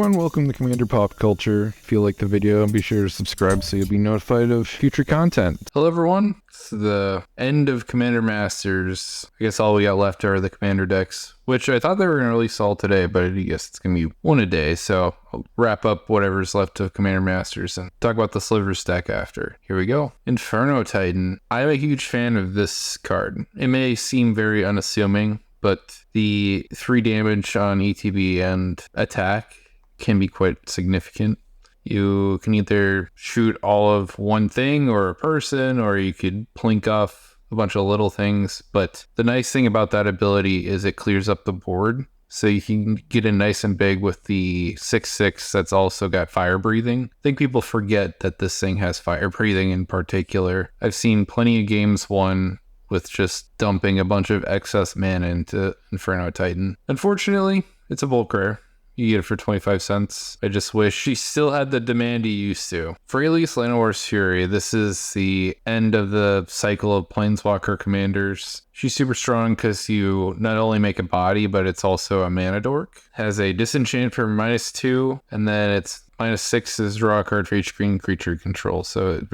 everyone, welcome to Commander Pop Culture. If you like the video, be sure to subscribe so you'll be notified of future content. Hello everyone, it's the end of Commander Masters. I guess all we got left are the Commander decks, which I thought they were going to release all today, but I guess it's going to be one a day, so I'll wrap up whatever's left of Commander Masters and talk about the Slivers deck after. Here we go. Inferno Titan. I'm a huge fan of this card. It may seem very unassuming, but the 3 damage on ETB and attack can be quite significant. You can either shoot all of one thing or a person, or you could plink off a bunch of little things. But the nice thing about that ability is it clears up the board. So you can get in nice and big with the 6/6 that's also got fire breathing. I think people forget that this thing has fire breathing in particular. I've seen plenty of games won with just dumping a bunch of excess mana into Inferno Titan. Unfortunately, it's a bulk rare. You get it for 25 cents. I just wish she still had the demand he used to. Freyalise Llanowar's Fury. This is the end of the cycle of Planeswalker commanders. She's super strong because you not only make a body, but it's also a mana dork. Has a disenchant for -2, and then it's -6 is draw a card for each green creature you control. So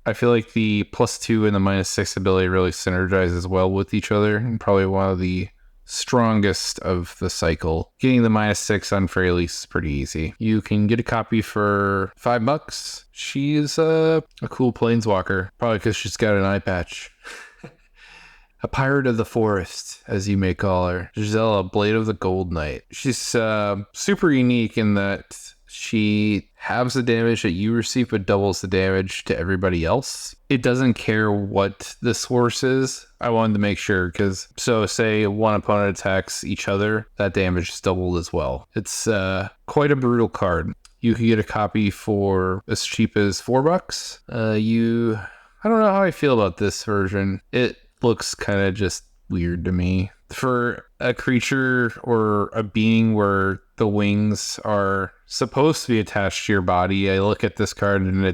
I feel like the +2 and the -6 ability really synergizes well with each other, and probably one of the strongest of the cycle. Getting the -6 on Freyalise is pretty easy. You can get a copy for $5. She's a cool planeswalker, probably because she's got an eye patch. A pirate of the forest, as you may call her. Gisela, Blade of the Gold Knight. She's super unique in that she halves the damage that you receive but doubles the damage to everybody else. It doesn't care what the source is. I wanted to make sure because, say one opponent attacks each other, that damage is doubled as well. It's quite a brutal card. You can get a copy for as cheap as $4. I don't know how I feel about this version. It looks kind of just weird to me. For a creature or a being where the wings are supposed to be attached to your body, I look at this card and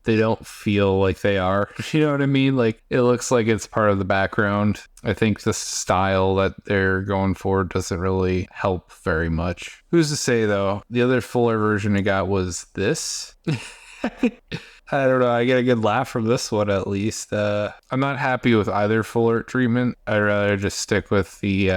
they don't feel like they are. You know what I mean? Like, it looks like it's part of the background. I think the style that they're going for doesn't really help very much. Who's to say, though? The other fuller version I got was this. I don't know. I get a good laugh from this one, at least. I'm not happy with either full art treatment. I'd rather just stick with the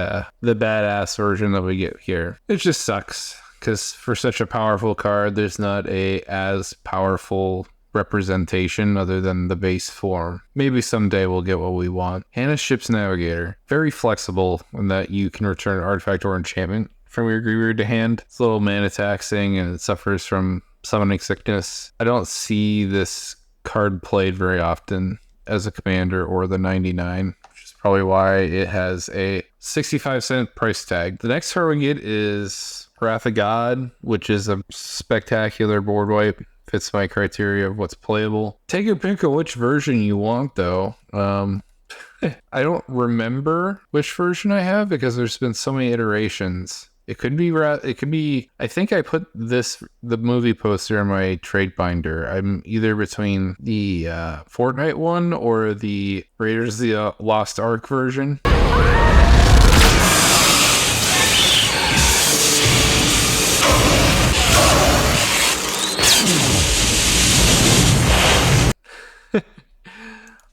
badass version that we get here. It just sucks because for such a powerful card, there's not as powerful representation other than the base form. Maybe someday we'll get what we want. Hannah Ship's Navigator. Very flexible in that you can return an artifact or enchantment from your graveyard to hand. It's a little mana taxing and it suffers from summoning sickness. I don't see this card played very often as a commander or the 99, which is probably why it has a 65-cent price tag. The next card we get is Wrath of God, which is a spectacular board wipe. Fits my criteria of what's playable. Take a pick of which version you want, though. I don't remember which version I have because there's been so many iterations. It could be, I think I put the movie poster in my trade binder. I'm either between the Fortnite one or the Raiders of the Lost Ark version.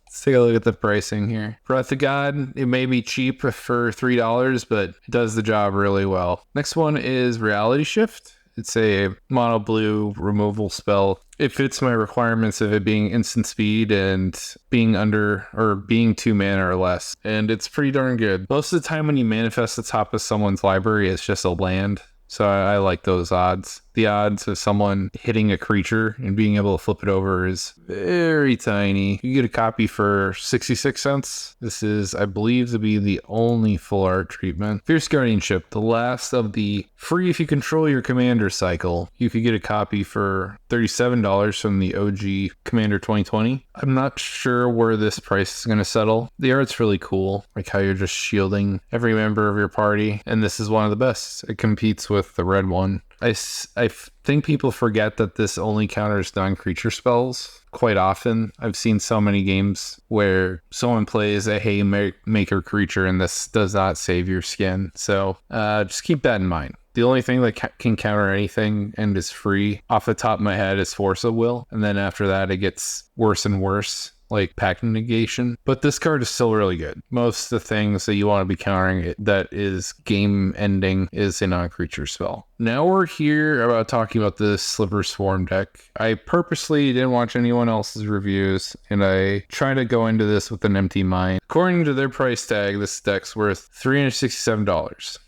Let's take a look at the pricing here. Breath of God, it may be cheap for $3, but it does the job really well. Next one is Reality Shift. It's a mono blue removal spell. It fits my requirements of it being instant speed and being 2 mana or less. And it's pretty darn good. Most of the time when you manifest the top of someone's library, it's just a land. So I like those odds. The odds of someone hitting a creature and being able to flip it over is very tiny. You get a copy for 66 cents. This is, I believe, to be the only full art treatment. Fierce Guardianship, the last of the free if you control your commander cycle. You could get a copy for $37 from the OG Commander 2020. I'm not sure where this price is going to settle. The art's really cool, like how you're just shielding every member of your party, and this is one of the best. It competes with the red one. I think people forget that this only counters non-creature spells quite often. I've seen so many games where someone plays a haymaker creature and this does not save your skin. So just keep that in mind. The only thing that can counter anything and is free off the top of my head is Force of Will. And then after that, it gets worse and worse, like pack negation. But this card is still really good. Most of the things that you want to be countering that is game ending is a non-creature spell. Now we're here about talking about the Sliver Swarm deck. I purposely didn't watch anyone else's reviews, and I try to go into this with an empty mind. According to their price tag, this deck's worth $367.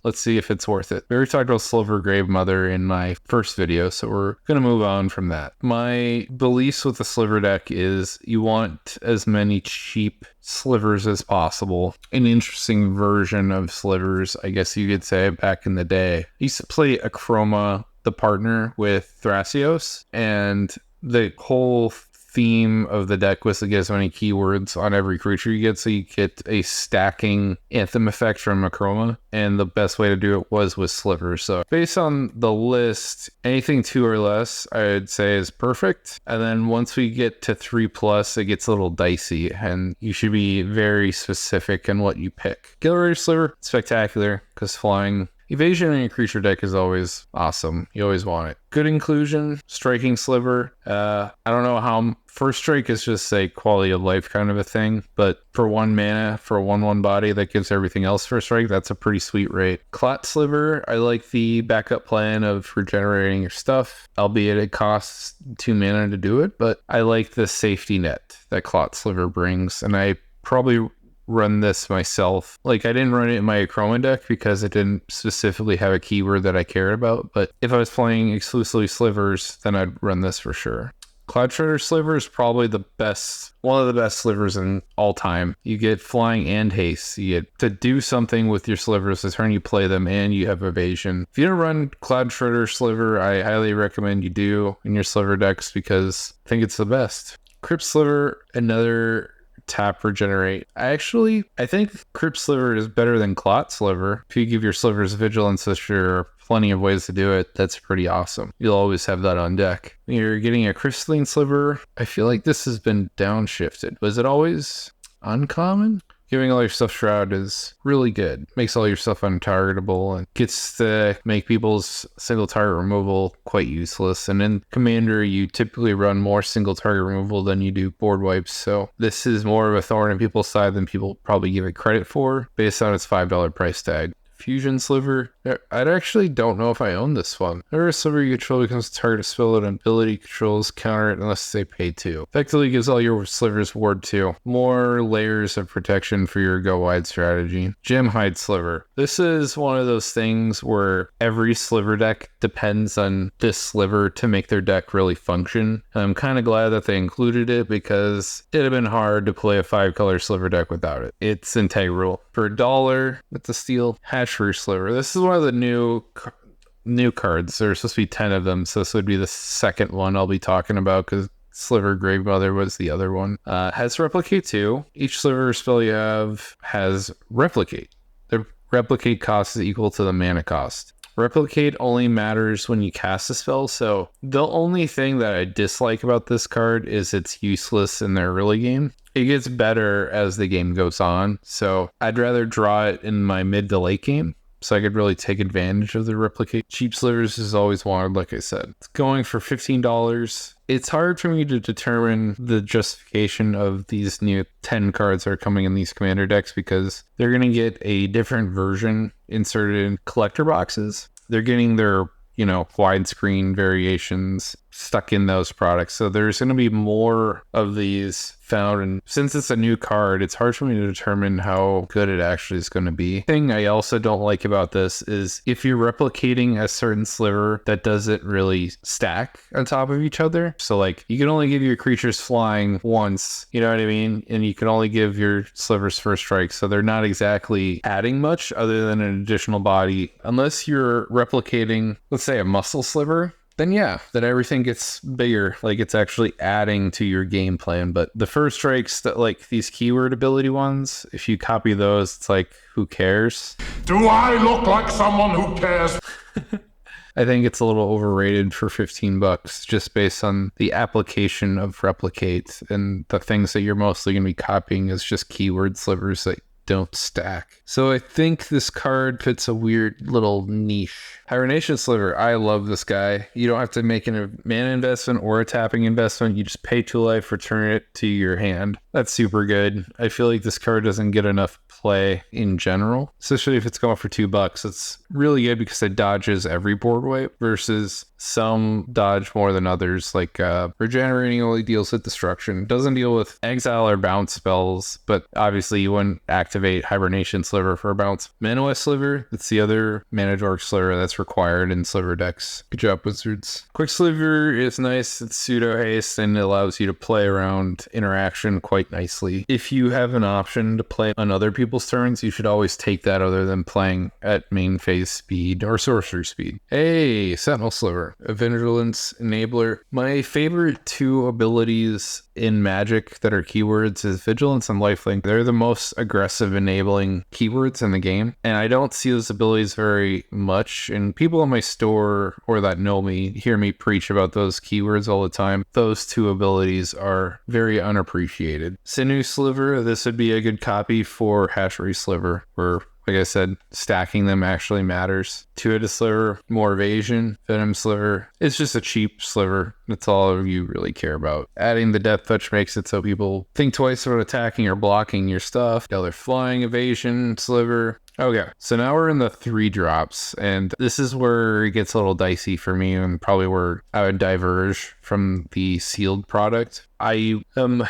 Let's see if it's worth it. We already talked about Sliver Grave Mother in my first video, so we're going to move on from that. My beliefs with the Sliver deck is you want as many cheap slivers as possible. An interesting version of slivers, I guess you could say, back in the day. I used to play Achroma, the partner, with Thrasios, and the whole theme of the deck was to get as many keywords on every creature you get, so you get a stacking anthem effect from Achroma, and the best way to do it was with slivers. So based on the list, anything 2 or less I'd say is perfect, and then once we get to 3+, it gets a little dicey, and you should be very specific in what you pick. Gilroy Sliver, spectacular, because flying. Evasion in your creature deck is always awesome. You always want it. Good inclusion, striking sliver. I don't know how first strike is just a quality of life kind of a thing, but for 1 mana for a 1/1 body that gives everything else first strike, that's a pretty sweet rate. Clot Sliver, I like the backup plan of regenerating your stuff, albeit it costs 2 mana to do it, but I like the safety net that Clot Sliver brings, and I probably run this myself. Like, I didn't run it in my Achroma deck because it didn't specifically have a keyword that I cared about, but if I was playing exclusively slivers, then I'd run this for sure. Cloud Shredder Sliver is probably one of the best slivers in all time. You get flying and haste. You get to do something with your slivers the turn you play them, and you have evasion. If you don't run Cloud Shredder Sliver, I highly recommend you do in your sliver decks because I think it's the best. Crypt Sliver, another tap regenerate. I think Crypt Sliver is better than Clot Sliver. If you give your slivers vigilance, which there are plenty of ways to do it, that's pretty awesome. You'll always have that on deck. When you're getting a Crystalline Sliver, I feel like this has been downshifted. Was it always uncommon? Giving all your stuff Shroud is really good. Makes all your stuff untargetable and gets to make people's single target removal quite useless. And in Commander, you typically run more single target removal than you do board wipes. So this is more of a thorn in people's side than people probably give it credit for based on its $5 price tag. Fusion Sliver. I actually don't know if I own this one. Whenever a sliver you control becomes a target of spell and ability controls counter it unless they pay 2. Effectively gives all your slivers ward 2. More layers of protection for your go wide strategy. Gemhide Sliver. This is one of those things where every sliver deck depends on this sliver to make their deck really function. And I'm kind of glad that they included it because it'd have been hard to play a 5-color sliver deck without it. It's integral. For $1, it's a steal. Hatchery Sliver. This is one of the new cards. There's supposed to be 10 of them, so this would be the second one I'll be talking about because Sliver Grave Mother was the other one. Has Replicate 2. Each sliver spell you have has Replicate. The Replicate cost is equal to the mana cost. Replicate only matters when you cast a spell, so the only thing that I dislike about this card is it's useless in the early game. It gets better as the game goes on, so I'd rather draw it in my mid to late game so I could really take advantage of the Replicate. Cheap slivers is always wanted, like I said. It's going for $15. It's hard for me to determine the justification of these new 10 cards that are coming in these commander decks because they're going to get a different version inserted in collector boxes. They're getting their, widescreen variations stuck in those products. So there's going to be more of these found, and since it's a new card, it's hard for me to determine how good it actually is going to be. The thing I also don't like about this is if you're replicating a certain sliver that doesn't really stack on top of each other. So like you can only give your creatures flying once, you know what I mean? And you can only give your slivers first strike. So they're not exactly adding much other than an additional body. Unless you're replicating, let's say a muscle sliver, then everything gets bigger. Like it's actually adding to your game plan. But the first strikes that like these keyword ability ones, if you copy those, it's like, who cares? Do I look like someone who cares? I think it's a little overrated for $15 just based on the application of Replicate, and the things that you're mostly going to be copying is just keyword slivers that don't stack. So I think this card fits a weird little niche. Hibernation Sliver, I love this guy. You don't have to make a mana investment or a tapping investment. You just pay 2 life, return it to your hand. That's super good. I feel like this card doesn't get enough play in general, especially if it's going for $2. It's really good because it dodges every board wipe versus some dodge more than others. Like regenerating only deals with destruction, doesn't deal with exile or bounce spells, but obviously you wouldn't activate Hibernation Sliver for a bounce. Mana West Sliver, that's the other Mana Dork Sliver that's required in Sliver decks. Good job, Wizards. Quick Sliver is nice. It's pseudo haste and it allows you to play around interaction quite nicely. If you have an option to play on other people's turns, you should always take that other than playing at main phase speed or sorcery speed. Hey, Sentinel Sliver, a Vigilance Enabler. My favorite 2 abilities in Magic that are keywords is Vigilance and Lifelink. They're the most aggressive enabling keywords in the game, and I don't see those abilities very much, and people in my store or that know me hear me preach about those keywords all the time. Those 2 abilities are very unappreciated. Sinew Sliver, this would be a good copy for Hatchery Sliver, where, like I said, stacking them actually matters. 2-headed Sliver, more evasion. Venom Sliver, it's just a cheap sliver. That's all you really care about. Adding the Death Touch makes it so people think twice about attacking or blocking your stuff. The other flying evasion sliver. Okay, so now we're in the 3 drops, and this is where it gets a little dicey for me and probably where I would diverge from the sealed product. I am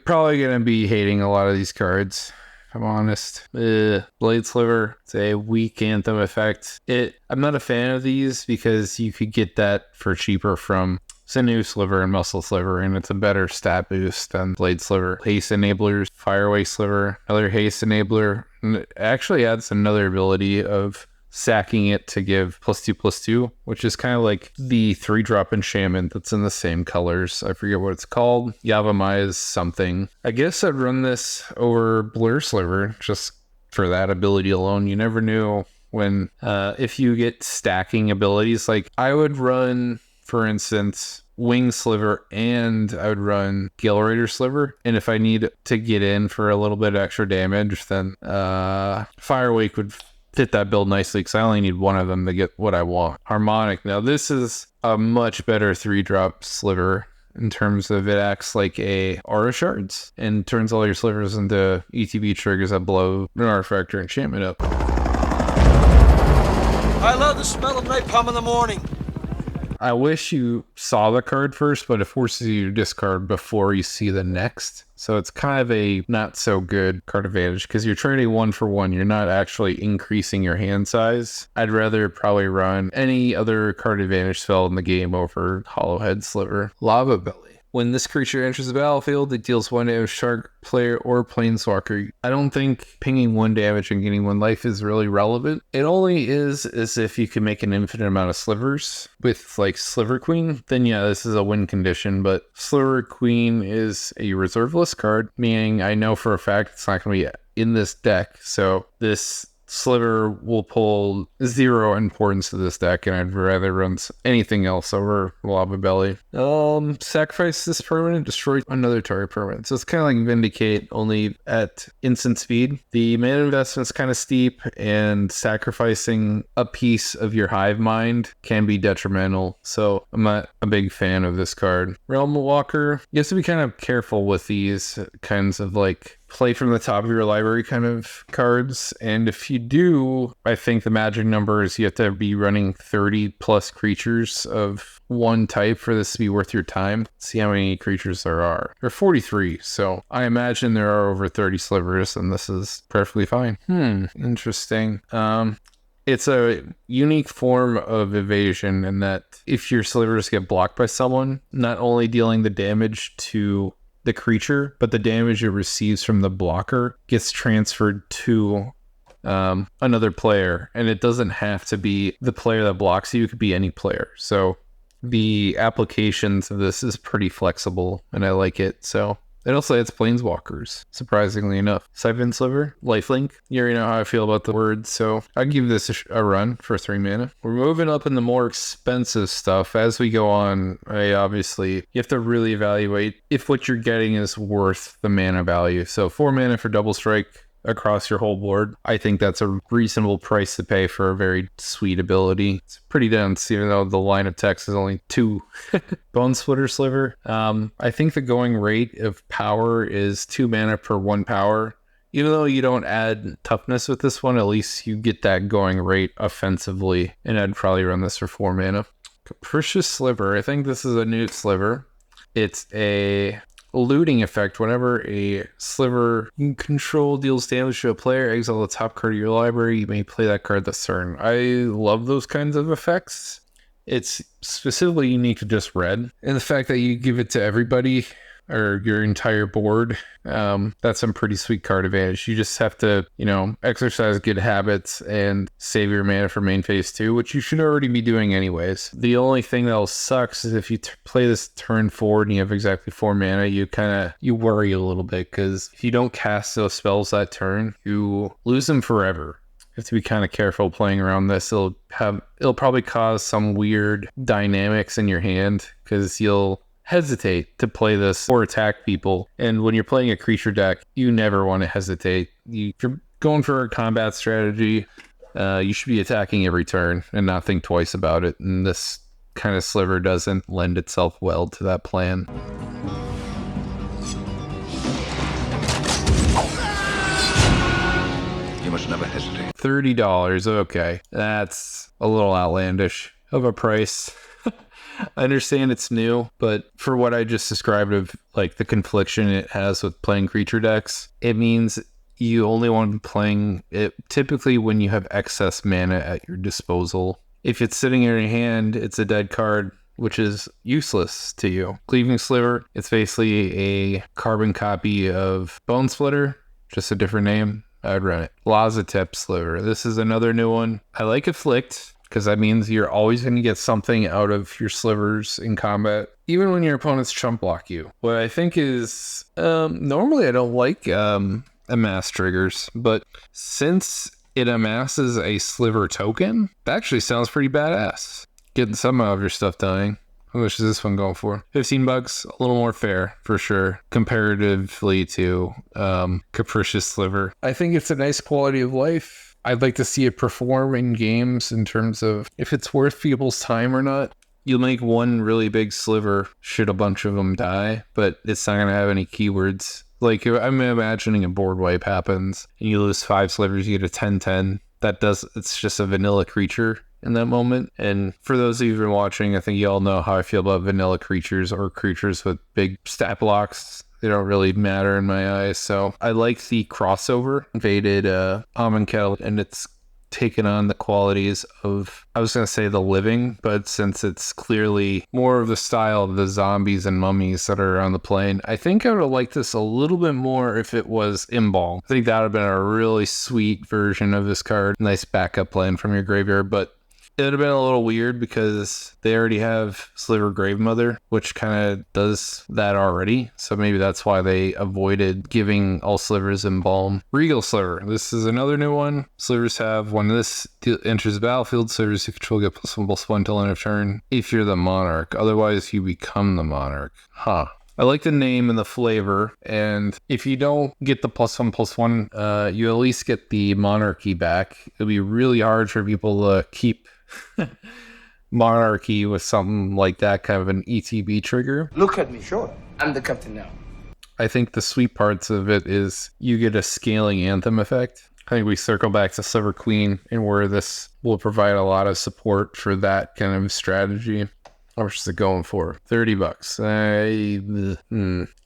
probably going to be hating a lot of these cards, if I'm honest. Blade Sliver, it's a weak Anthem effect. I'm not a fan of these because you could get that for cheaper from Sinew Sliver and Muscle Sliver, and it's a better stat boost than Blade Sliver. Haste Enablers, Fireway Sliver, another Haste Enabler, and it actually adds another ability of sacking it to give +2/+2, which is kind of like the 3-drop enchantment that's in the same colors. I forget what it's called. Yavimai's something. I guess I'd run this over Blur Sliver just for that ability alone. You never knew when, if you get stacking abilities. Like I would run, for instance, Wing Sliver, and I would run Gale Raider Sliver. And if I need to get in for a little bit of extra damage, then Firewake would fit that build nicely because I only need 1 of them to get what I want. Harmonic. Now this is a much better 3-drop sliver in terms of it acts like a Aura Shards and turns all your slivers into ETB triggers that blow an artifact or enchantment up. I love the smell of napalm in the morning. I wish you saw the card first, but it forces you to discard before you see the next. So it's kind of a not so good card advantage because you're trading 1 for 1. You're not actually increasing your hand size. I'd rather probably run any other card advantage spell in the game over Hollowhead Sliver. Lava Belly. When this creature enters the battlefield, it deals 1 damage to Shark, player, or Planeswalker. I don't think pinging 1 damage and getting 1 life is really relevant. It only is as if you can make an infinite amount of slivers. With like Sliver Queen, then yeah, this is a win condition, but Sliver Queen is a reserve list card, meaning I know for a fact it's not going to be in this deck, so this Sliver will pull 0 importance to this deck, and I'd rather run anything else over Lava Belly. Sacrifice this permanent, destroy another target permanent. So it's kind of like Vindicate, only at instant speed. The mana investment's kind of steep, and sacrificing a piece of your hive mind can be detrimental. So I'm not a big fan of this card. Realm Walker, you have to be kind of careful with these kinds of like play from the top of your library kind of cards, and if you do, I think the magic number is you have to be running 30 plus creatures of 1 type for this to be worth your time. See how many creatures there are. There are 43, so I imagine there are over 30 slivers, and this is perfectly fine. Interesting. It's a unique form of evasion in that if your slivers get blocked by someone, not only dealing the damage to the creature, but the damage it receives from the blocker gets transferred to another player, and it doesn't have to be the player that blocks you. It could be any player. So the applications of this is pretty flexible, and I like it. So it also adds Planeswalkers, surprisingly enough. Siphon Sliver, Lifelink. You already know how I feel about the word, so I'd give this a run for 3 mana. We're moving up in the more expensive stuff. As we go on, obviously, you have to really evaluate if what you're getting is worth the mana value. So 4 mana for Double Strike, across your whole board. I think that's a reasonable price to pay for a very sweet ability. It's pretty dense, even though the line of text is only 2. Bone Splitter Sliver. I think the going rate of power is 2 mana per 1 power. Even though you don't add toughness with this one, at least you get that going rate offensively. And I'd probably run this for 4 mana. Capricious Sliver. I think this is a new Sliver. It's a looting effect. Whenever a sliver you control deals damage to a player, exile the top card of your library, you may play that card this turn. I love those kinds of effects. It's specifically unique to just red. And the fact that you give it to everybody or your entire board, that's some pretty sweet card advantage. You just have to, exercise good habits and save your mana for main phase 2, which you should already be doing anyways. The only thing that'll sucks is if you play this turn forward and you have exactly 4 mana, you worry a little bit, because if you don't cast those spells that turn, you lose them forever. You have to be kind of careful playing around this. It'll probably cause some weird dynamics in your hand, because you'll hesitate to play this or attack people. And when you're playing a creature deck, you never want to hesitate. If you're going for a combat strategy, you should be attacking every turn and not think twice about it. And this kind of sliver doesn't lend itself well to that plan. You must never hesitate. $30. Okay, that's a little outlandish of a price. I understand it's new, but for what I just described of like the confliction it has with playing creature decks, it means you only want to be playing it typically when you have excess mana at your disposal. If it's sitting in your hand, it's a dead card, which is useless to you. Cleaving Sliver, it's basically a carbon copy of Bone Splitter, just a different name. I'd run it. Lazatep Sliver. This is another new one. I like Afflict, because that means you're always going to get something out of your slivers in combat, even when your opponents chump block you. What I think is, normally I don't like amass triggers, but since it amasses a sliver token, that actually sounds pretty badass. Getting some out of your stuff dying. How much is this one going for? $15, a little more fair for sure, comparatively to Capricious Sliver. I think it's a nice quality of life. I'd like to see it perform in games in terms of if it's worth people's time or not. You'll make one really big sliver should a bunch of them die, but it's not going to have any keywords. Like, I'm imagining a board wipe happens and you lose 5 slivers, you get a 10-10. It's just a vanilla creature in that moment. And for those of you who've been watching, I think you all know how I feel about vanilla creatures or creatures with big stat blocks. They don't really matter in my eyes. So I like the crossover invaded Almond Kettle, and it's taken on the qualities of, I was going to say the living, but since it's clearly more of the style of the zombies and mummies that are on the plane, I think I would have liked this a little bit more if it was Embalm. I think that would have been a really sweet version of this card. Nice backup plan from your graveyard, but it would have been a little weird because they already have Sliver Gravemother, which kind of does that already. So maybe that's why they avoided giving all slivers Embalm. Regal Sliver. This is another new one. Slivers have, when this enters the battlefield, slivers you control get +1/+1 till end of turn if you're the Monarch. Otherwise, you become the Monarch. Huh. I like the name and the flavor, and if you don't get the +1/+1, you at least get the monarchy back. It'll be really hard for people to keep monarchy with something like that, kind of an ETB trigger. Look at me. Sure. I'm the captain now. I think the sweet parts of it is you get a scaling anthem effect. I think we circle back to Sliver Queen, and where this will provide a lot of support for that kind of strategy. How much is it going for? $30.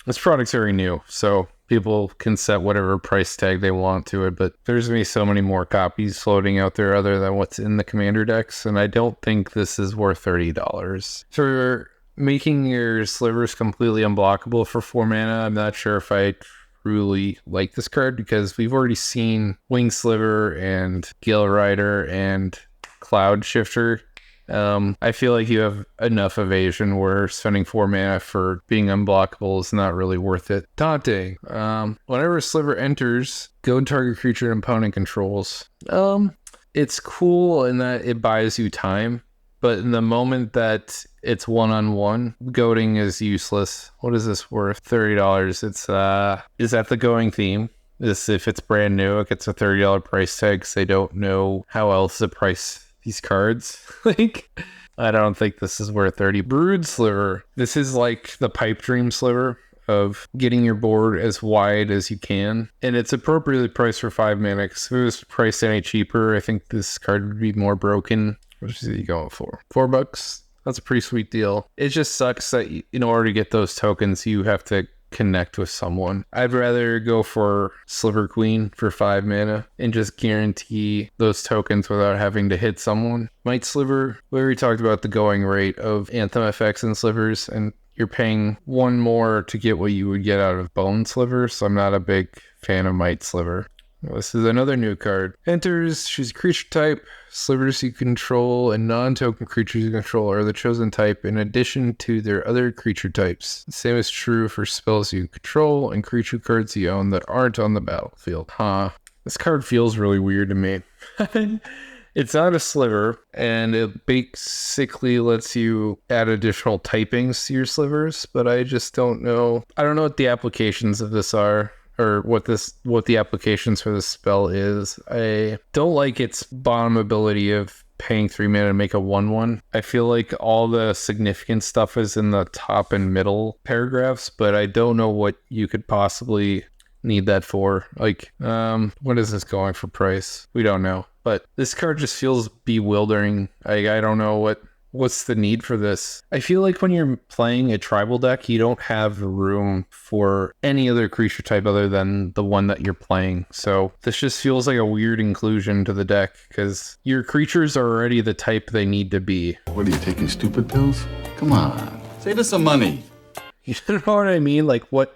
This product's very new, so people can set whatever price tag they want to it, but there's going to be so many more copies floating out there other than what's in the commander decks, and I don't think this is worth $30. For making your slivers completely unblockable for 4 mana, I'm not sure if I truly like this card, because we've already seen Wing Sliver and Gale Rider and Cloud Shifter. I feel like you have enough evasion where spending 4 mana for being unblockable is not really worth it. Daunting. Whenever a sliver enters, go target creature and opponent controls. It's cool in that it buys you time, but in the moment that it's one-on-one, goading is useless. What is this worth? $30. Is that the going theme? This, if it's brand new, it gets a $30 price tag because they don't know how else to price these cards. Like, I don't think this is worth 30. Broodsler. This is like the pipe dream sliver of getting your board as wide as you can, and it's appropriately priced for 5 mana. If it was priced any cheaper, I think this card would be more broken. What is he going for? $4? That's a pretty sweet deal. It just sucks that in order to get those tokens, you have to connect with someone. I'd rather go for Sliver Queen for 5 mana and just guarantee those tokens without having to hit someone. Might Sliver, we already talked about the going rate of Anthem FX and Slivers, and you're paying 1 more to get what you would get out of Bone Sliver, so I'm not a big fan of Might Sliver. This is another new card. Enters, she's a creature type. Slivers you control and non-token creatures you control are the chosen type in addition to their other creature types. The same is true for spells you control and creature cards you own that aren't on the battlefield. This card feels really weird to me. It's not a sliver, and it basically lets you add additional typings to your slivers, but I just don't know. I don't know what the applications of this are, or what the applications for this spell is. I don't like its bottom ability of paying 3 mana to make a 1/1. I feel like all the significant stuff is in the top and middle paragraphs, but I don't know what you could possibly need that for. Like, what is this going for price? We don't know. But this card just feels bewildering. I don't know what's the need for this. I feel like when you're playing a tribal deck, you don't have room for any other creature type other than the one that you're playing. So this just feels like a weird inclusion to the deck because your creatures are already the type they need to be. What are you, taking stupid pills? Come on, save us some money. You know what I mean? Like, what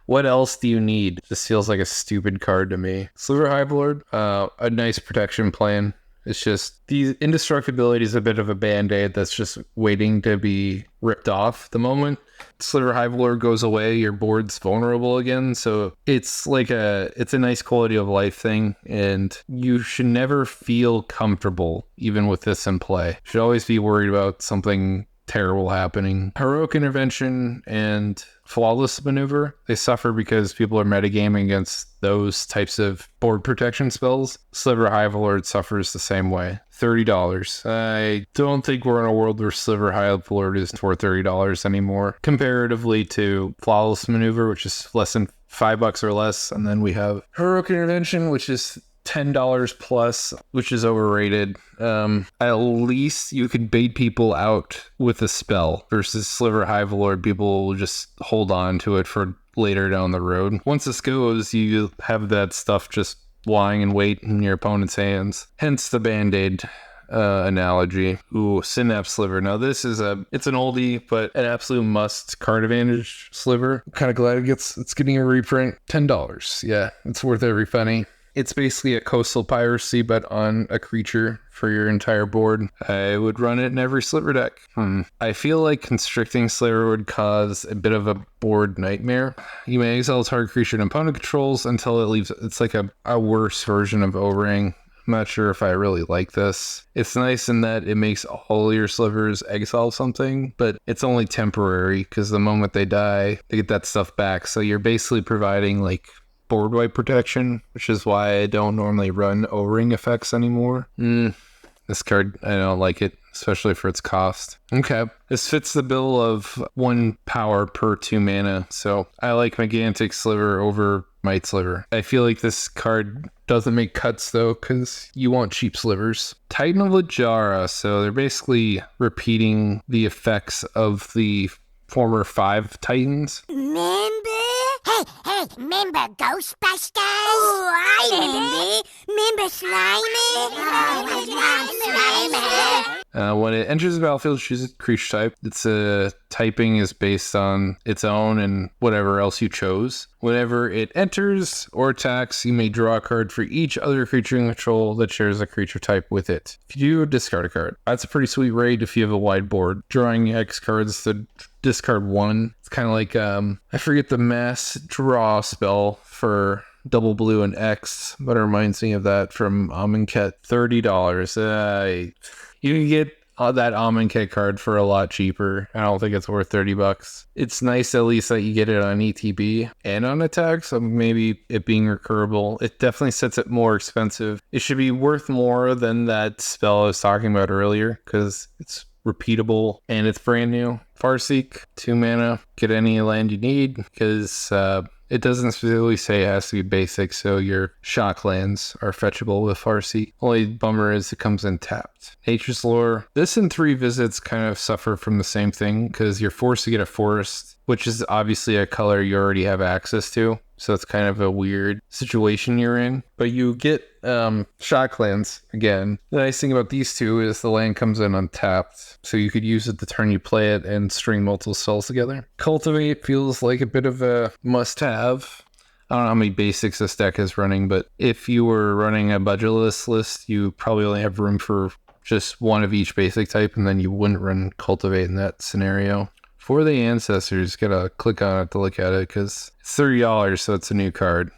else do you need? This feels like a stupid card to me. Sliver Hivelord, a nice protection plan. It's just, the indestructibility is a bit of a band-aid that's just waiting to be ripped off. The moment Sliver Hivelord goes away, your board's vulnerable again. So it's like it's a nice quality of life thing, and you should never feel comfortable even with this in play. You should always be worried about something terrible happening. Heroic Intervention and Flawless Maneuver, they suffer because people are metagaming against those types of board protection spells. Sliver Hivelord suffers the same way. $30. I don't think we're in a world where Sliver Hivelord is worth $30 anymore, comparatively to Flawless Maneuver, which is less than $5 or less. And then we have Heroic Intervention, which is $10 plus, which is overrated. At least you could bait people out with a spell versus Sliver Hivelord. People will just hold on to it for later down the road. Once this goes, you have that stuff just lying in wait in your opponent's hands. Hence the Band-Aid analogy. Ooh, Synapse Sliver. Now this is it's an oldie, but an absolute must card advantage sliver. I'm kind of glad it's getting a reprint. $10. Yeah, it's worth every penny. It's basically a coastal piracy, but on a creature for your entire board. I would run it in every Sliver deck. I feel like constricting Sliver would cause a bit of a board nightmare. You may exile a target creature and opponent controls until it leaves. It's like a worse version of O-Ring. I'm not sure if I really like this. It's nice in that it makes all your Slivers exile something, but it's only temporary because the moment they die, they get that stuff back. So you're basically providing like board wipe protection, which is why I don't normally run O-Ring effects anymore. This card, I don't like it, especially for its cost. Okay, this fits the bill of 1 power per 2 mana, so I like Gigantic Sliver over Might Sliver. I feel like this card doesn't make cuts though, because you want cheap slivers. Titan of Lajara, so they're basically repeating the effects of the former 5 Titans. Remember Ghostbusters? Oh, I remember Slimy? When it enters the battlefield, choose a creature type. Its typing is based on its own and whatever else you chose. Whenever it enters or attacks, you may draw a card for each other creature in control that shares a creature type with it. If you do, discard a card. That's a pretty sweet raid if you have a wide board. Drawing X cards to discard 1. It's kind of like, I forget the mass draw spell for double blue and X, but it reminds me of that from Amonkhet. $30. You can get that Amonkhet card for a lot cheaper. I don't think it's worth $30. It's nice at least that you get it on ETB and on attack, so maybe it being recurable, it definitely sets it more expensive. It should be worth more than that spell I was talking about earlier, because it's repeatable and it's brand new. Farseek, 2 mana, get any land you need, because it doesn't specifically say it has to be basic, so your shock lands are fetchable with Farseek. Only bummer is it comes in tapped. Nature's Lore. This and 3 visits kind of suffer from the same thing, because you're forced to get a forest, which is obviously a color you already have access to. So it's kind of a weird situation you're in. But you get shock lands again. The nice thing about these two is the land comes in untapped, so you could use it the turn you play it and string multiple spells together. Cultivate feels like a bit of a must-have. I don't know how many basics this deck is running, but if you were running a budgetless list, you probably only have room for just one of each basic type, and then you wouldn't run Cultivate in that scenario. For the Ancestors, gotta click on it to look at it, because it's $30, so it's a new card.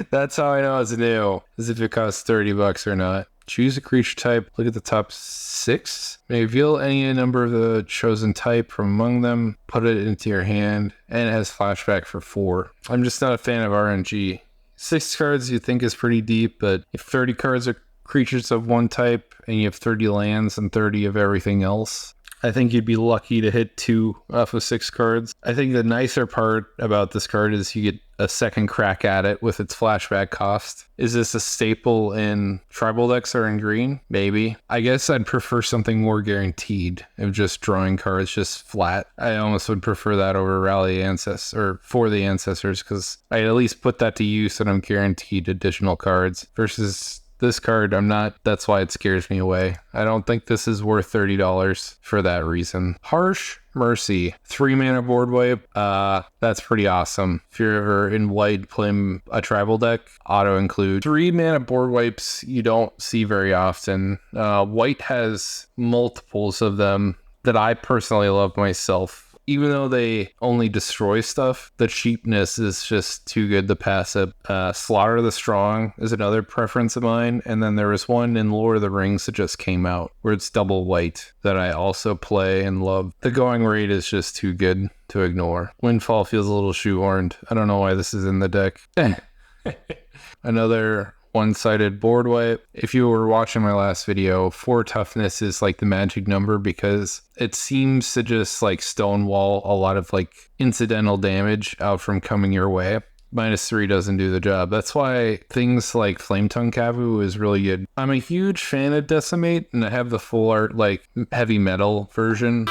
That's how I know it's new, as if it costs $30 or not. Choose a creature type, look at the top 6. May reveal any number of the chosen type from among them, put it into your hand, and it has flashback for 4. I'm just not a fan of RNG. 6 cards you think is pretty deep, but if 30 cards are creatures of one type, and you have 30 lands and 30 of everything else, I think you'd be lucky to hit 2 off of 6 cards. I think the nicer part about this card is you get a second crack at it with its flashback cost. Is this a staple in tribal decks or in green? Maybe. I guess I'd prefer something more guaranteed of just drawing cards just flat. I almost would prefer that over Rally Ancestors, or for the Ancestors, because I at least put that to use and I'm guaranteed additional cards versus this card. I'm not. That's why it scares me away. I don't think this is worth $30 for that reason. Harsh Mercy, 3 mana board wipe. That's pretty awesome. If you're ever in white playing a tribal deck, auto include. 3 mana board wipes you don't see very often. White has multiples of them that I personally love myself. Even though they only destroy stuff, the cheapness is just too good to pass up. Slaughter the Strong is another preference of mine. And then there was one in Lord of the Rings that just came out where it's double white that I also play and love. The going rate is just too good to ignore. Windfall feels a little shoehorned. I don't know why this is in the deck. Another one-sided board wipe. If you were watching my last video, 4 toughness is like the magic number because it seems to just like stonewall a lot of like incidental damage out from coming your way. -3 doesn't do the job. That's why things like Flame Tongue Kavu is really good. I'm a huge fan of Decimate, and I have the full art like heavy metal version.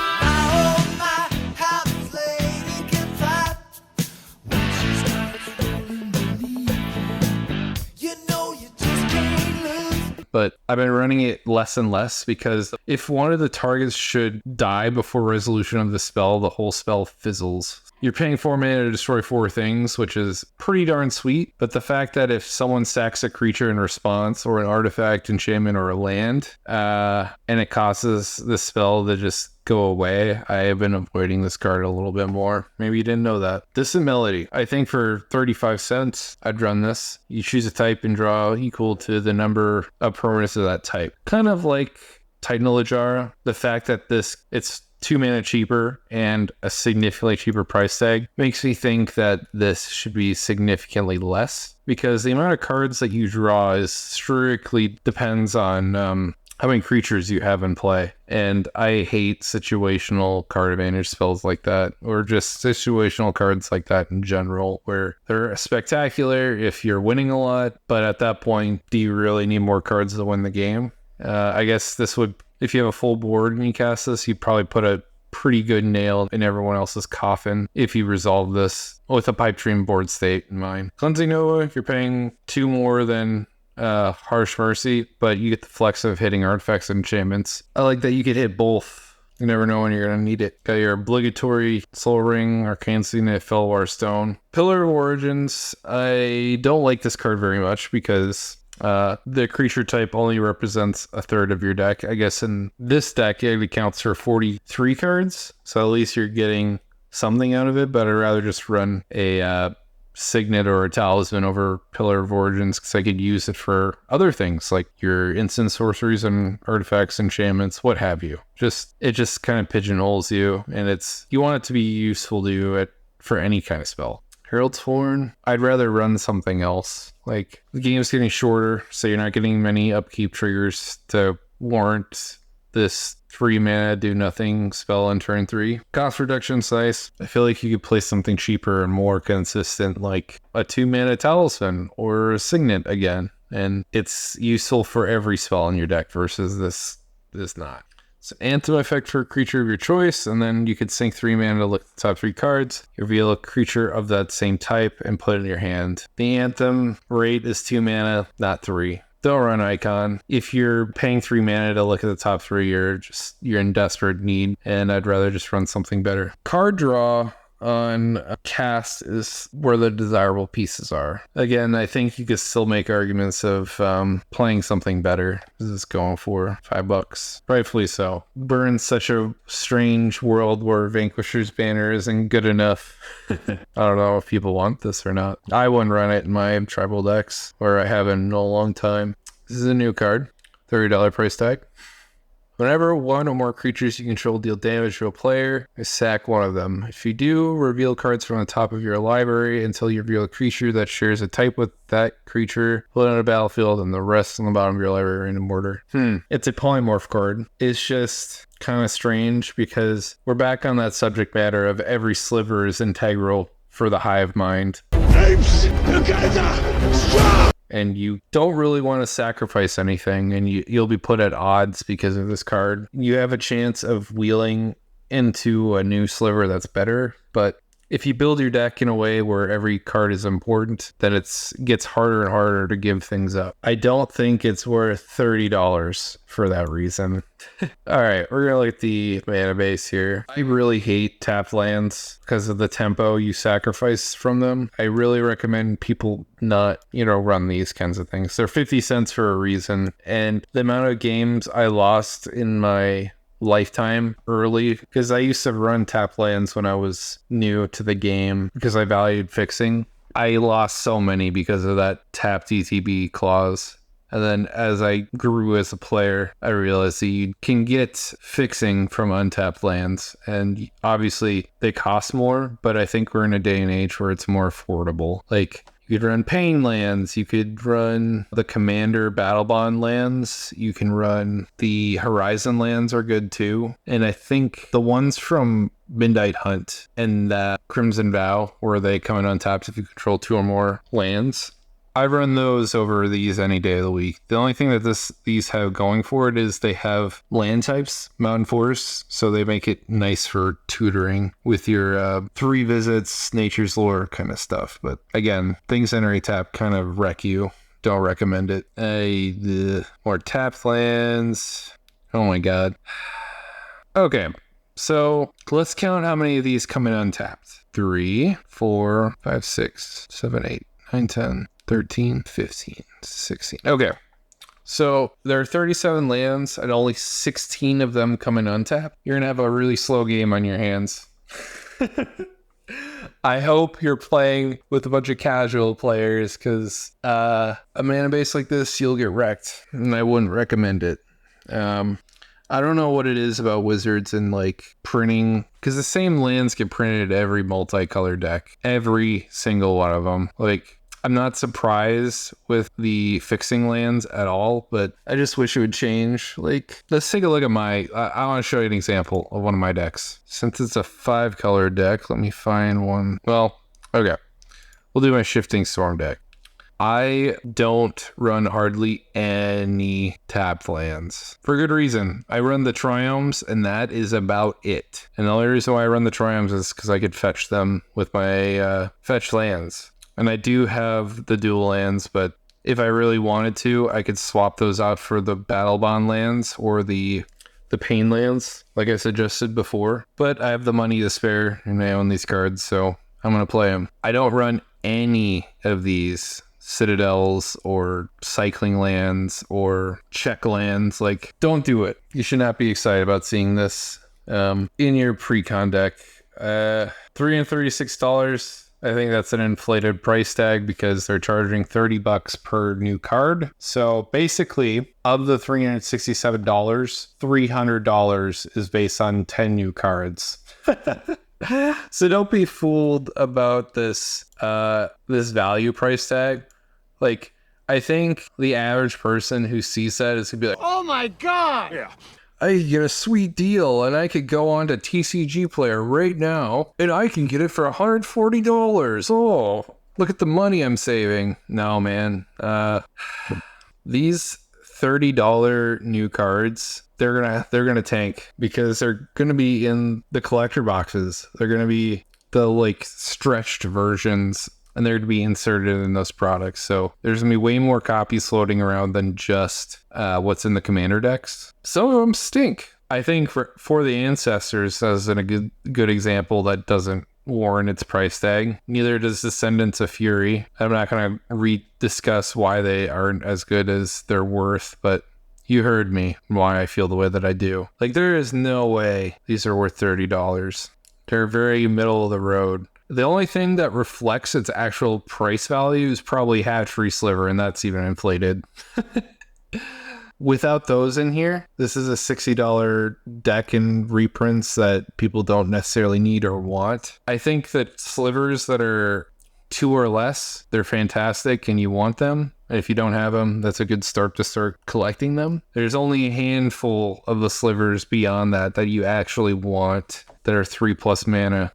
But I've been running it less and less because if one of the targets should die before resolution of the spell, the whole spell fizzles. You're paying 4 mana to destroy 4 things, which is pretty darn sweet. But the fact that if someone sacks a creature in response, or an artifact, enchantment, or a land, and it causes the spell to just go away, I have been avoiding this card a little bit more. Maybe you didn't know that. Distant Melody. I think for 35 cents, I'd run this. You choose a type and draw equal to the number of permanents of that type. Kind of like Titan of Lajara. The fact that it's 2 mana cheaper and a significantly cheaper price tag makes me think that this should be significantly less, because the amount of cards that you draw is strictly depends on how many creatures you have in play. And I hate situational card advantage spells like that, or just situational cards like that in general, where they're spectacular if you're winning a lot, but at that point, do you really need more cards to win the game? I guess this would, if you have a full board and you cast this, you'd probably put a pretty good nail in everyone else's coffin if you resolve this with a Pipe Dream board state in mind. Cleansing Nova, if you're paying 2 more than Harsh Mercy, but you get the flex of hitting artifacts and enchantments. I like that you could hit both. You never know when you're going to need it. Got your obligatory Soul Ring, Arcane Signet, Felwar Stone. Pillar of Origins, I don't like this card very much because the creature type only represents a third of your deck. I guess in this deck it accounts for 43 cards, so at least you're getting something out of it, but I'd rather just run a Signet or a Talisman over Pillar of Origins because I could use it for other things like your instant sorceries and artifacts, enchantments, what have you. It just kind of pigeonholes you, and you want it to be useful to you for any kind of spell. Herald's Horn, I'd rather run something else. Like, the game's getting shorter, so you're not getting many upkeep triggers to warrant this 3 mana do nothing spell on turn 3. Cost reduction's nice. I feel like you could play something cheaper and more consistent, like a 2 mana Talisman or a Signet again, and it's useful for every spell in your deck versus this not. It's an anthem effect for a creature of your choice, and then you could sink 3 mana to look at the top 3 cards. You reveal a creature of that same type and put it in your hand. The anthem rate is 2 mana, not 3. Don't run Icon. If you're paying 3 mana to look at the top 3, you're in desperate need, and I'd rather just run something better. Card draw on a cast is where the desirable pieces are. Again, I think you could still make arguments of playing something better. This is going for $5. Rightfully so. We're in such a strange world where Vanquisher's Banner isn't good enough. I don't know if people want this or not. I wouldn't run it in my tribal decks, or I haven't in a long time. This is a new card. $30 price tag. Whenever one or more creatures you control deal damage to a player, sack one of them. If you do, reveal cards from the top of your library until you reveal a creature that shares a type with that creature, pull it on a battlefield, and the rest on the bottom of your library in order. It's a polymorph card. It's just kind of strange because we're back on that subject matter of every sliver is integral for the hive mind. And you don't really want to sacrifice anything, and you'll be put at odds because of this card. You have a chance of wheeling into a new sliver that's better, but if you build your deck in a way where every card is important, then it gets harder and harder to give things up. I don't think it's worth $30 for that reason. All right, we're going to look at the mana base here. I really hate tapped lands because of the tempo you sacrifice from them. I really recommend people not, run these kinds of things. They're 50 cents for a reason. And the amount of games I lost in my lifetime early, because I used to run tap lands when I was new to the game because I valued fixing. I lost so many because of that tap DTB clause. And then as I grew as a player, I realized that you can get fixing from untapped lands. And obviously they cost more, but I think we're in a day and age where it's more affordable. Like, you could run Pain lands, you could run the Commander Battle Bond lands, you can run the Horizon lands are good too. And I think the ones from Midnight Hunt and that Crimson Vow, where they come in untapped if you control 2 or more lands, I run those over these any day of the week. The only thing that these have going for it is they have land types, Mountain Forest, so they make it nice for tutoring with your 3 visits, Nature's Lore kind of stuff. But again, things enter a tap kind of wreck you. Don't recommend it. More tapped lands. Oh my god. Okay, so let's count how many of these come in untapped. 3, 4, 5, 6, 7, 8, 9, 10. 13, 15, 16. Okay, so there are 37 lands and only 16 of them come in untapped. You're going to have a really slow game on your hands. I hope you're playing with a bunch of casual players because a mana base like this, you'll get wrecked, and I wouldn't recommend it. I don't know what it is about Wizards and like printing, because the same lands get printed every multicolored deck. Every single one of them. Like, I'm not surprised with the fixing lands at all, but I just wish it would change. Like, let's take a look at I want to show you an example of one of my decks. Since it's a 5-color deck, let me find one. Well, okay. We'll do my Shifting Storm deck. I don't run hardly any tapped lands. For good reason. I run the Triumphs, and that is about it. And the only reason why I run the Triumphs is because I could fetch them with my fetch lands. And I do have the dual lands, but if I really wanted to, I could swap those out for the Battle Bond lands or the Pain lands, like I suggested before. But I have the money to spare, and I own these cards, so I'm going to play them. I don't run any of these Citadels or Cycling lands or Check lands. Like, don't do it. You should not be excited about seeing this in your pre-con deck. $336. I think that's an inflated price tag because they're charging $30 per new card. So basically, of the $367, $300 is based on 10 new cards. So don't be fooled about this this value price tag. Like, I think the average person who sees that is gonna be like, Oh my god! Yeah. I could get a sweet deal and I could go on to TCG Player right now and I can get it for $140. Oh, look at the money I'm saving. No, man. These $30 new cards, they're gonna tank because they're gonna be in the collector boxes. They're gonna be the like stretched versions, and they're to be inserted in those products. So there's gonna be way more copies floating around than just what's in the commander decks. Some of them stink. I think for the Ancestors, as a good example, that doesn't warrant its price tag. Neither does Descendants of Fury. I'm not gonna discuss why they aren't as good as they're worth, but you heard me why I feel the way that I do. Like, there is no way these are worth $30. They're very middle of the road. The only thing that reflects its actual price value is probably Hatchery Sliver, and that's even inflated. Without those in here, this is a $60 deck in reprints that people don't necessarily need or want. I think that slivers that are 2 or less, they're fantastic and you want them. If you don't have them, that's a good start to start collecting them. There's only a handful of the slivers beyond that you actually want that are 3+ mana.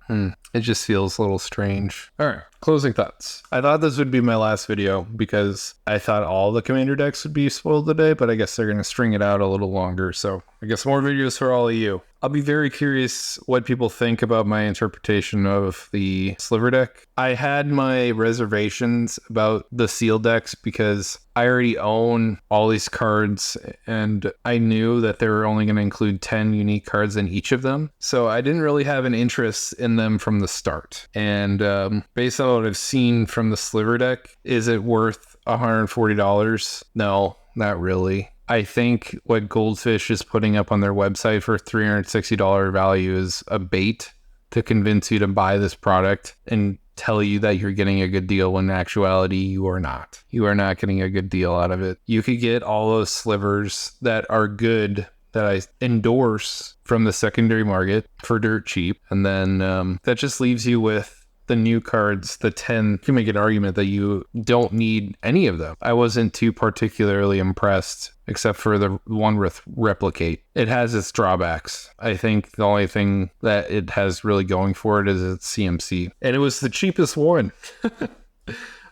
It just feels a little strange. All right, closing thoughts. I thought this would be my last video because I thought all the commander decks would be spoiled today, but I guess they're going to string it out a little longer. So I guess more videos for all of you. I'll be very curious what people think about my interpretation of the Sliver deck. I had my reservations about the seal decks because I already own all these cards and I knew that they were only going to include 10 unique cards in each of them. So I didn't really have an interest in them from the start. And based on what I've seen from the Sliver deck, is it worth $140? No, not really. I think what Goldfish is putting up on their website for $360 value is a bait to convince you to buy this product and tell you that you're getting a good deal when in actuality you are not. You are not getting a good deal out of it. You could get all those slivers that are good that I endorse from the secondary market for dirt cheap. And then that just leaves you with the new cards, the 10. You can make an argument that you don't need any of them. I wasn't too particularly impressed, except for the one with Replicate. It has its drawbacks. I think the only thing that it has really going for it is its CMC. And it was the cheapest one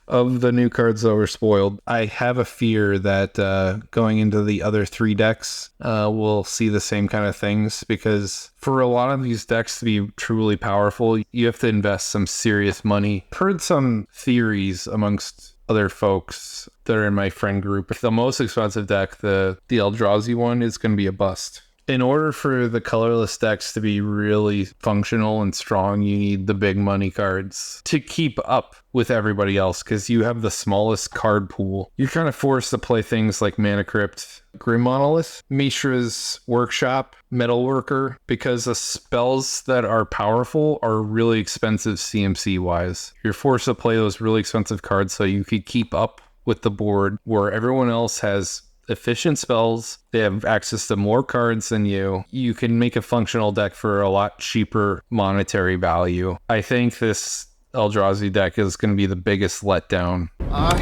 of the new cards that were spoiled. I have a fear that going into the other 3 decks, we'll see the same kind of things, because for a lot of these decks to be truly powerful, you have to invest some serious money. I've heard some theories amongst other folks that are in my friend group. The most expensive deck, the Eldrazi one, is going to be a bust. In order for the colorless decks to be really functional and strong, you need the big money cards to keep up with everybody else, because you have the smallest card pool. You're kind of forced to play things like Mana Crypt, Grim Monolith, Mishra's Workshop, Metalworker, because the spells that are powerful are really expensive CMC wise. You're forced to play those really expensive cards so you could keep up with the board where everyone else has efficient spells. They have access to more cards than you. You can make a functional deck for a lot cheaper monetary value. I think this Eldrazi deck is going to be the biggest letdown. I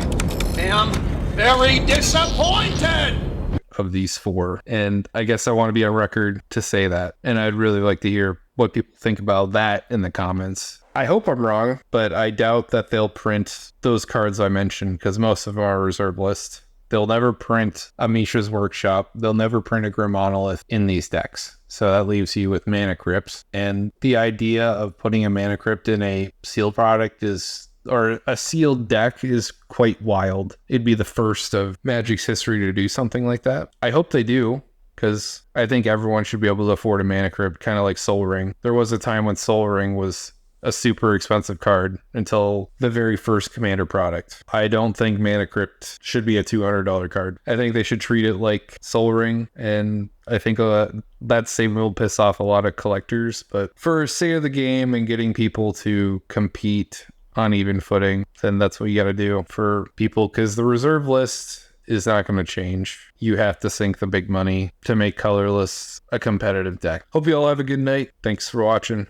am very disappointed! Of these 4. And I guess I want to be on record to say that. And I'd really like to hear what people think about that in the comments. I hope I'm wrong, but I doubt that they'll print those cards I mentioned, because most of them are reserve list. They'll never print a Mishra's Workshop. They'll never print a Grim Monolith in these decks. So that leaves you with Mana Crypts. And the idea of putting a Mana Crypt in a sealed product or a sealed deck is quite wild. It'd be the first of Magic's history to do something like that. I hope they do, because I think everyone should be able to afford a Mana Crypt, kind of like Sol Ring. There was a time when Sol Ring was a super expensive card until the very first commander product. I don't think Mana Crypt should be a $200 card. I think they should treat it like Sol Ring, and I think that statement will piss off a lot of collectors. But for sake of the game and getting people to compete on even footing, then that's what you got to do for people, because the reserve list is not going to change. You have to sink the big money to make colorless a competitive deck. Hope you all have a good night. Thanks for watching.